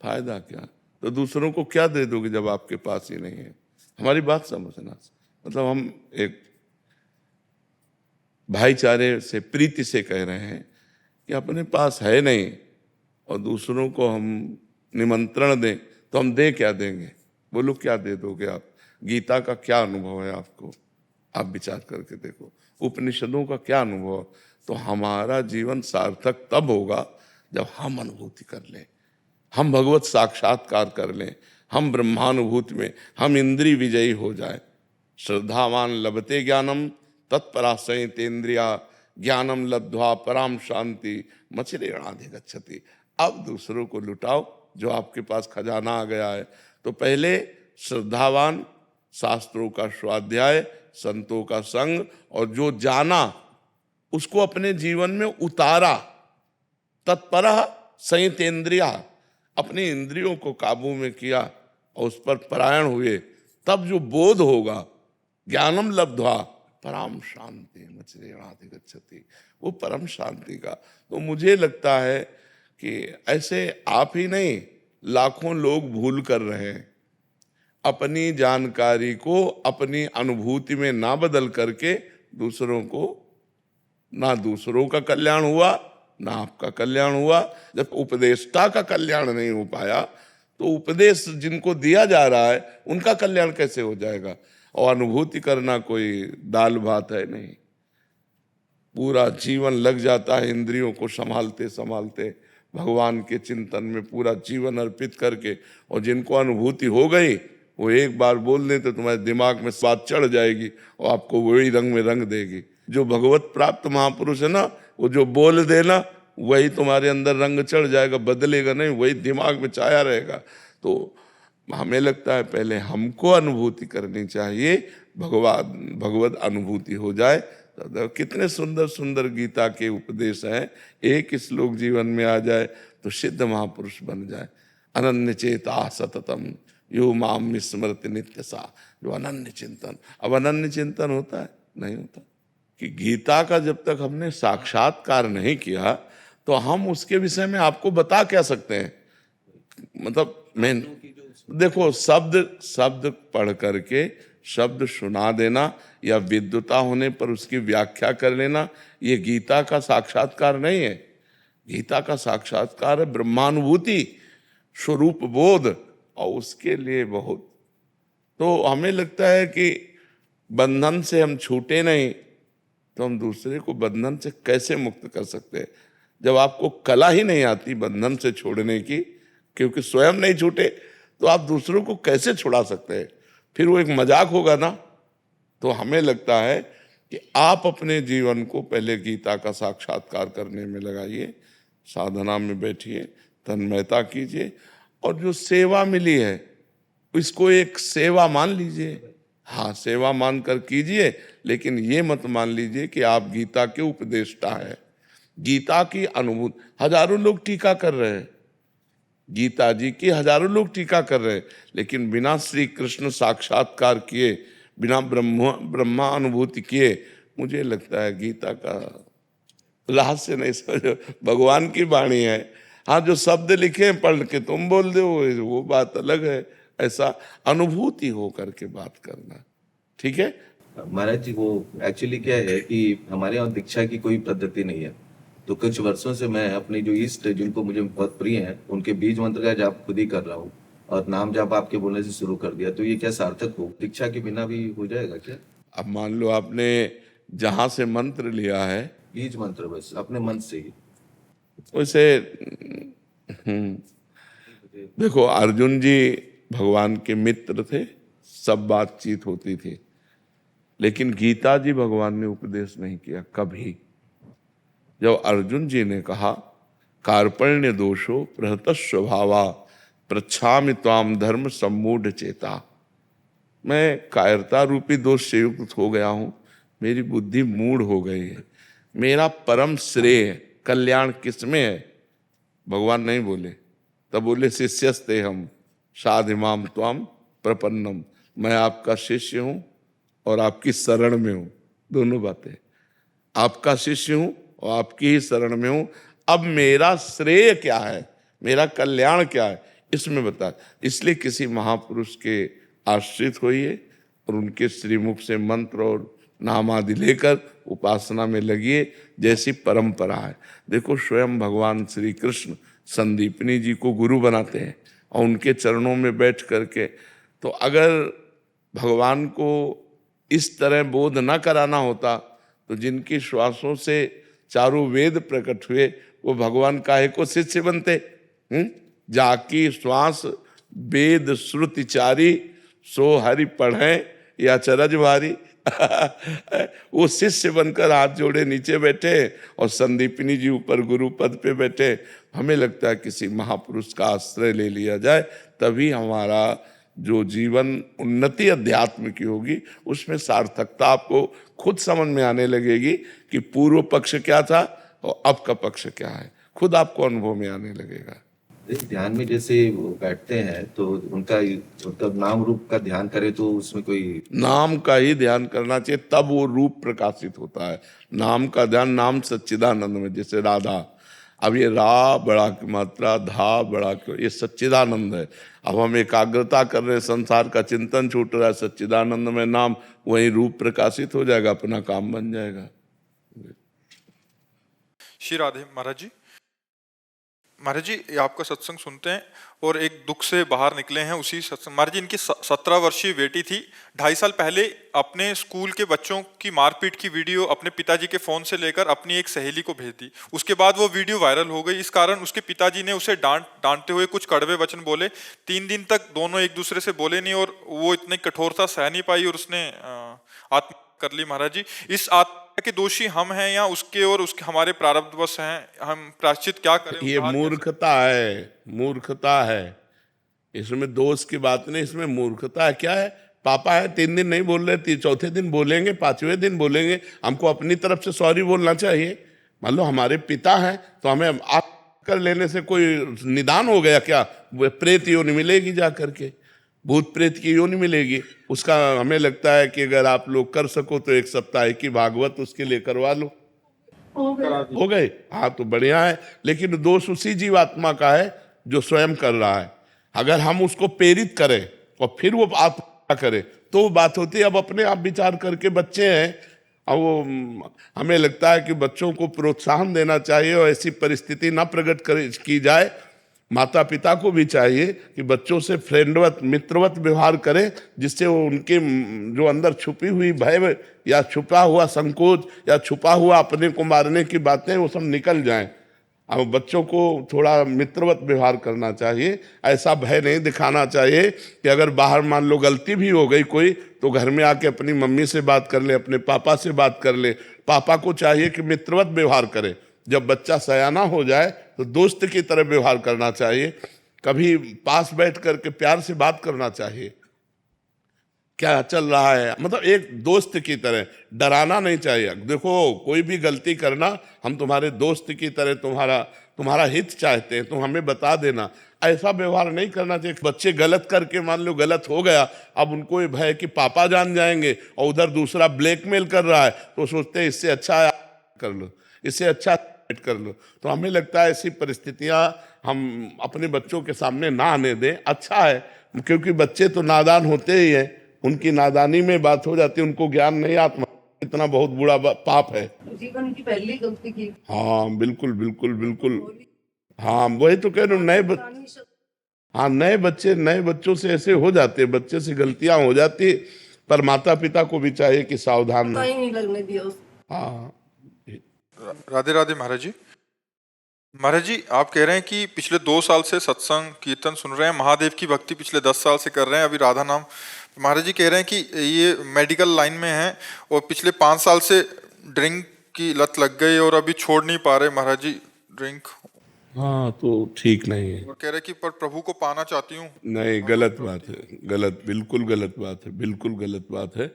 फायदा क्या? तो दूसरों को क्या दे दोगे जब आपके पास ही नहीं है? हमारी बात समझना। मतलब हम एक भाईचारे से, प्रीति से कह रहे हैं कि अपने पास है नहीं और दूसरों को हम निमंत्रण दें तो हम दे क्या देंगे? बोलो क्या दे दोगे आप? गीता का क्या अनुभव है आपको? आप विचार करके देखो। उपनिषदों का क्या अनुभव? तो हमारा जीवन सार्थक तब होगा जब हम अनुभूति कर लें, हम भगवत साक्षात्कार कर लें, हम ब्रह्मानुभूति में, हम इंद्रिय विजयी हो जाए। श्रद्धावान लभते ज्ञानम तत्परा संयतेन्द्रिया ज्ञानम लब्ध्वा पराम शांति मचिरेणाधिगच्छति। अब दूसरों को लुटाओ जो आपके पास खजाना आ गया है। तो पहले श्रद्धावान, शास्त्रों का स्वाध्याय, संतों का संग, और जो जाना उसको अपने जीवन में उतारा। तत्परा संयतेन्द्रिया, अपनी इंद्रियों को काबू में किया और उस पर परायण हुए, तब जो बोध होगा, ज्ञानम लब्ध्वा परम शांति मचिरेणाधिगच्छति, वो परम शांति का। तो मुझे लगता है कि ऐसे आप ही नहीं, लाखों लोग भूल कर रहे हैं। अपनी जानकारी को अपनी अनुभूति में ना बदल करके दूसरों को, ना दूसरों का कल्याण हुआ ना आपका कल्याण हुआ। जब उपदेष्टा का कल्याण नहीं हो पाया तो उपदेश जिनको दिया जा रहा है उनका कल्याण कैसे हो जाएगा। और अनुभूति करना कोई दाल भात है नहीं, पूरा जीवन लग जाता है इंद्रियों को संभालते संभालते, भगवान के चिंतन में पूरा जीवन अर्पित करके। और जिनको अनुभूति हो गई वो एक बार बोल दें तो तुम्हारे दिमाग में बात चढ़ जाएगी और आपको वही रंग में रंग देगी। जो भगवत प्राप्त महापुरुष है ना, वो जो बोल देना वही तुम्हारे अंदर रंग चढ़ जाएगा, बदलेगा नहीं, वही दिमाग में छाया रहेगा। तो हमें लगता है पहले हमको अनुभूति करनी चाहिए, भगवत अनुभूति हो जाए। तो कितने सुंदर सुंदर गीता के उपदेश हैं, एक श्लोक जीवन में आ जाए तो सिद्ध महापुरुष बन जाए। अनन्य चेता सततम यो माम विस्मृति नित्य सा, जो अनन्य चिंतन। अब अनन्य चिंतन होता है? नहीं होता। कि गीता का जब तक हमने साक्षात्कार नहीं किया तो हम उसके विषय में आपको बता क्या सकते हैं। मतलब मैं देखो, शब्द पढ़ करके शब्द सुना देना या विद्वता होने पर उसकी व्याख्या कर लेना, ये गीता का साक्षात्कार नहीं है। गीता का साक्षात्कार है ब्रह्मानुभूति, स्वरूप बोध, और उसके लिए बहुत। तो हमें लगता है कि बंधन से हम छूटे नहीं तो हम दूसरे को बंधन से कैसे मुक्त कर सकते हैं। जब आपको कला ही नहीं आती बंधन से छोड़ने की, क्योंकि स्वयं नहीं छूटे, तो आप दूसरों को कैसे छुड़ा सकते हैं। फिर वो एक मजाक होगा ना। तो हमें लगता है कि आप अपने जीवन को पहले गीता का साक्षात्कार करने में लगाइए, साधना में बैठिए, तन्मयता कीजिए, और जो सेवा मिली है इसको एक सेवा मान लीजिए। हाँ, सेवा मान कर कीजिए, लेकिन ये मत मान लीजिए कि आप गीता के उपदेष्टा हैं। गीता की अनुभूति, हजारों लोग टीका कर रहे हैं, गीता जी की हजारों लोग टीका कर रहे हैं, लेकिन बिना श्री कृष्ण साक्षात्कार किए, बिना ब्रह्मा अनुभूति किए, मुझे लगता है गीता का रहस्य नहीं समझो। भगवान की वाणी है। हाँ, जो शब्द लिखे हैं पढ़ के तुम बोल दो वो बात अलग है। ऐसा अनुभूति हो करके बात करना, ठीक है महाराज जी। वो एक्चुअली क्या है कि हमारे यहाँ दीक्षा की कोई पद्धति नहीं है, तो कुछ वर्षों से मैं अपनी जो इष्ट जिनको मुझे बहुत प्रिय हैं उनके बीज मंत्र का जाप खुद ही कर रहा हूँ, और नाम जाप आपके बोलने से शुरू कर दिया। तो ये क्या सार्थक हो? दीक्षा के बिना भी हो जाएगा क्या? अब मान लो आपने जहां से मंत्र लिया है, बीज मंत्र बस अपने मन से ही। वैसे देखो, अर्जुन जी भगवान के मित्र थे, सब बातचीत होती थी, लेकिन गीता जी भगवान ने उपदेश नहीं किया कभी। जब अर्जुन जी ने कहा कार्पण्य दोषो प्रहत स्वभावा प्रच्छामि त्वाम धर्म सम्मूढ़ चेता, मैं कायरता रूपी दोष से युक्त हो गया हूं, मेरी बुद्धि मूढ़ हो गई है, मेरा परम श्रेय कल्याण किसमें है? भगवान नहीं बोले, तब बोले शिष्यस्ते हम साधिमाम त्वाम प्रपन्नम, मैं आपका शिष्य हूं और आपकी शरण में हूं। दोनों बातें, आपका शिष्य हूं और आपकी ही शरण में हूं। अब मेरा श्रेय क्या है, मेरा कल्याण क्या है, इसमें बता। इसलिए किसी महापुरुष के आश्रित होइए और उनके श्रीमुख से मंत्र और नाम आदि लेकर उपासना में लगिए, जैसी परंपरा है। देखो, स्वयं भगवान श्री कृष्ण संदीपनी जी को गुरु बनाते हैं और उनके चरणों में बैठ करके, तो अगर भगवान को इस तरह बोध न कराना होता तो जिनकी श्वासों से चारों वेद प्रकट हुए वो भगवान काहे को शिष्य बनते? जाकी श्वास वेद श्रुति चारी, सो हरि पढ़े या चरज भारी। वो शिष्य बनकर हाथ जोड़े नीचे बैठे और संदीपनी जी ऊपर गुरु पद पे बैठे। हमें लगता है किसी महापुरुष का आश्रय ले लिया जाए, तभी हमारा जो जीवन उन्नति अध्यात्म की होगी उसमें सार्थकता आपको खुद समझ में आने लगेगी कि पूर्व पक्ष क्या था और अब का पक्ष क्या है, खुद आपको अनुभव में आने लगेगा। ध्यान में जैसे वो बैठते हैं तो उनका नाम रूप का ध्यान करे तो उसमें कोई नाम का ही ध्यान करना चाहिए, तब वो रूप प्रकाशित होता है। नाम का ध्यान, नाम सच्चिदानंद में, जैसे राधा, अब ये रा बड़ा की मात्रा, धा बड़ा की, ये सच्चिदानंद है। अब हम एकाग्रता कर रहे हैं, संसार का चिंतन छूट रहा है, सच्चिदानंद में नाम, वही रूप प्रकाशित हो जाएगा, अपना काम बन जाएगा। श्री राधे महाराज जी। महाराज जी, ये आपका सत्संग सुनते हैं और एक दुख से बाहर निकले हैं उसी सत्संग। महाराज जी, इनकी 17 वर्षीय बेटी थी, 2.5 साल पहले अपने स्कूल के बच्चों की मारपीट की वीडियो अपने पिताजी के फोन से लेकर अपनी एक सहेली को भेज दी। उसके बाद वो वीडियो वायरल हो गई। इस कारण उसके पिताजी ने उसे डांटते हुए कुछ कड़वे वचन बोले। 3 दिन तक दोनों एक दूसरे से बोले नहीं और वो इतनी कठोरता सह नहीं पाई और उसने आत्महत्या कर ली। महाराज जी, इस आत्महत्या के दोषी हम हैं या उसके और उसके हमारे प्रारब्धवश हैं? हम प्रायश्चित क्या करें? ये मूर्खता है, मूर्खता है, इसमें दोष की बात नहीं, इसमें मूर्खता है। क्या है, पापा है, 3 दिन नहीं बोल रहे, चौथे दिन बोलेंगे, 5वें दिन बोलेंगे। हमको अपनी तरफ से सॉरी बोलना चाहिए। मान लो हमारे पिता हैं तो हमें आप कर लेने से कोई निदान हो गया क्या? वो प्रेत योनि मिलेगी जा करके, भूत प्रेत की योनि मिलेगी। उसका हमें लगता है कि अगर आप लोग कर सको तो 1 सप्ताह की भागवत उसके लिए करवा लो, हो गए। हाँ तो बढ़िया है, लेकिन दोष उसी जीवात्मा का है जो स्वयं कर रहा है। अगर हम उसको प्रेरित करें और फिर वो आत्मा करे तो वो बात होती है। अब अपने आप विचार करके, बच्चे हैं, अब वो हमें लगता है कि बच्चों को प्रोत्साहन देना चाहिए और ऐसी परिस्थिति ना प्रकट की जाए। माता पिता को भी चाहिए कि बच्चों से फ्रेंडवत, मित्रवत व्यवहार करें, जिससे वो उनके जो अंदर छुपी हुई भय या छुपा हुआ संकोच या छुपा हुआ अपने को मारने की बातें वो सब निकल जाएं। अब बच्चों को थोड़ा मित्रवत व्यवहार करना चाहिए, ऐसा भय नहीं दिखाना चाहिए कि अगर बाहर मान लो गलती भी हो गई कोई, तो घर में आके अपनी मम्मी से बात कर ले, अपने पापा से बात कर ले। पापा को चाहिए कि मित्रवत व्यवहार करे। जब बच्चा सयाना हो जाए तो दोस्त की तरह व्यवहार करना चाहिए, कभी पास बैठ करके प्यार से बात करना चाहिए, क्या चल रहा है, मतलब एक दोस्त की तरह, डराना नहीं चाहिए। देखो कोई भी गलती करना, हम तुम्हारे दोस्त की तरह तुम्हारा हित चाहते हैं, तुम हमें बता देना, ऐसा व्यवहार नहीं करना चाहिए। बच्चे गलत करके मान लो गलत हो गया, अब उनको ये भय कि पापा जान जाएंगे और उधर दूसरा ब्लैकमेल कर रहा है, तो सोचते हैं इससे अच्छा कर लो, इससे अच्छा कर लो। तो हमें लगता है ऐसी परिस्थितियां हम अपने बच्चों के सामने ना आने दें, अच्छा है, क्योंकि बच्चे तो नादान होते ही हैं, उनकी नादानी में बात हो जाती है, उनको ज्ञान नहीं, आत्मा इतना बहुत बुरा पाप है। जीवन की पहली गलती की। हाँ बिल्कुल बिल्कुल बिल्कुल, हाँ वही तो कह रहे हो, नए बच्चों से ऐसे हो जाते हैं, बच्चे से गलतियां हो जाती, पर माता पिता को भी चाहिए कि सावधान ही नहीं लगने दिया। हाँ। राधे राधे महाराज जी। महाराज जी, आप कह रहे हैं कि पिछले 2 साल से सत्संग कीर्तन सुन रहे हैं, महादेव की भक्ति पिछले 10 साल से कर रहे हैं, अभी राधा नाम। महाराज जी कह रहे हैं कि ये मेडिकल लाइन में हैं और पिछले 5 साल से ड्रिंक की लत लग गई और अभी छोड़ नहीं पा रहे महाराज जी ड्रिंक। हाँ तो ठीक नहीं है। और कह रहे कि पर प्रभु को पाना चाहती हूँ। नहीं, गलत बात है, गलत, बिल्कुल गलत बात है, बिल्कुल गलत बात है।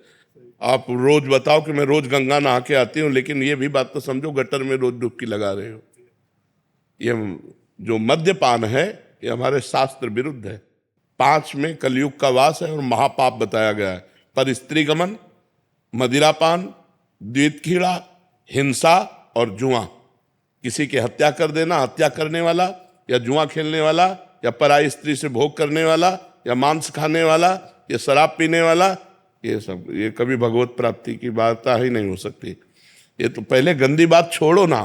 आप रोज बताओ कि मैं रोज गंगा नहा के आती हूँ, लेकिन ये भी बात तो समझो गटर में रोज डुबकी लगा रहे हो। ये जो मद्यपान है ये हमारे शास्त्र विरुद्ध है। 5 में कलयुग का वास है और महापाप बताया गया है। पर स्त्री गमन, मदिरापान, द्वितखीड़ा, हिंसा और जुआ, किसी की हत्या कर देना, हत्या करने वाला या जुआ खेलने वाला या पराई स्त्री से भोग करने वाला या मांस खाने वाला या शराब पीने वाला, ये सब, ये कभी भगवत प्राप्ति की बात ही नहीं हो सकती। ये तो पहले गंदी बात छोड़ो ना,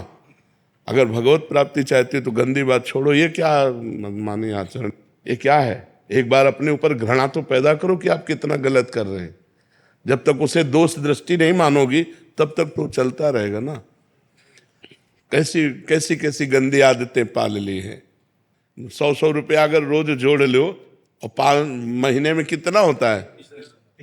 अगर भगवत प्राप्ति चाहती तो गंदी बात छोड़ो। ये क्या मनमानी आचरण, ये क्या है? एक बार अपने ऊपर घृणा तो पैदा करो कि आप कितना गलत कर रहे हैं। जब तक उसे दोष दृष्टि नहीं मानोगी तब तक तो चलता रहेगा ना। कैसी कैसी कैसी गंदी आदतें पाल ली हैं। 100 रुपया अगर रोज जोड़ लो और 5 महीने में कितना होता है?